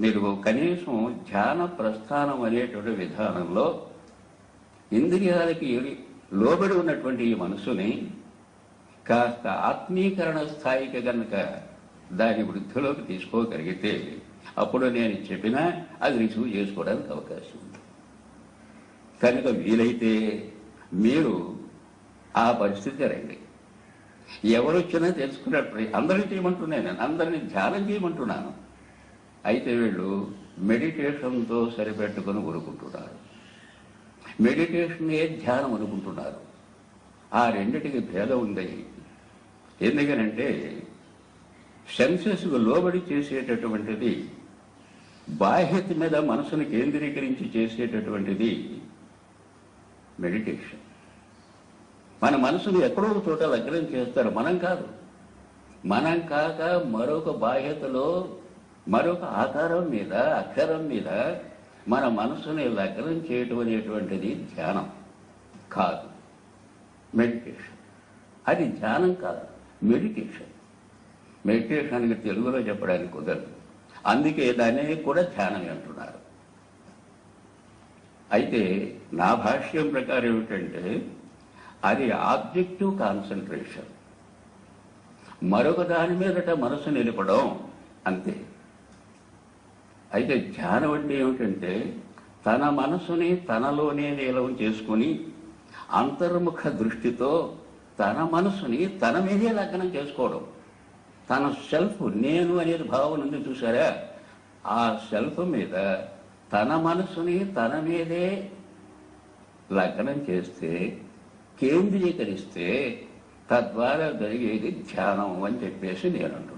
మీరు కనీసం ధ్యాన ప్రస్థానం అనేటువంటి విధానంలో ఇంద్రియాలకి లోబడి ఉన్నటువంటి ఈ మనసుని కాస్త ఆత్మీకరణ స్థాయికి కనుక దాని వృద్ధిలోకి తీసుకోగలిగితే అప్పుడు నేను చెప్పినా అది రిసీవ్ చేసుకోవడానికి అవకాశం ఉంది. కనుక వీలైతే మీరు ఆ పరిస్థితి రండి. ఎవరు వచ్చినా తెలుసుకున్నప్పుడు అందరినీ చేయమంటున్నాను, నేను అందరినీ ధ్యానం చేయమంటున్నాను. అయితే వీళ్ళు మెడిటేషన్తో సరిపెట్టుకుని ఊరుకుంటున్నారు. మెడిటేషనే ధ్యానం అనుకుంటున్నారు. ఆ రెండిటికి భేదం ఉంది. ఎందుకనంటే సెన్సెస్కు లోబడి చేసేటటువంటిది, బాహ్యత మీద మనసును కేంద్రీకరించి చేసేటటువంటిది మెడిటేషన్. మన మనసును ఎక్కడో చోట లగ్నం చేస్తారు, మనం కాదు. మనం కాక మరొక బాహ్యతలో మరొక ఆకారం మీద అక్షరం మీద మన మనసుని లగ్నం చేయటం అనేటువంటిది ధ్యానం కాదు, మెడిటేషన్. అది ధ్యానం కాదు, మెడిటేషన్. మెడిటేషన్కి తెలుగులో చెప్పడానికి కుదరదు, అందుకే దాన్ని కూడా ధ్యానమే అంటున్నారు. అయితే నా భాష్యం ప్రకారం ఏమిటంటే అది ఆబ్జెక్టివ్ కాన్సన్ట్రేషన్, మరొక దాని మీదట మనసు నిలపడం, అంతే. అయితే ధ్యానం అంటే ఏమిటంటే తన మనసుని తనలోనే నిలవం చేసుకుని అంతర్ముఖ దృష్టితో తన మనసుని తన మీదే లగ్నం చేసుకోవడం. తన సెల్ఫ్, నేను అనేది భావన ఉంది చూసారా, ఆ సెల్ఫ్ మీద తన మనసుని తన మీదే లగ్నం చేస్తే, కేంద్రీకరిస్తే తద్వారా జరిగేది ధ్యానం అని చెప్పేసి నేను అంటున్నాను.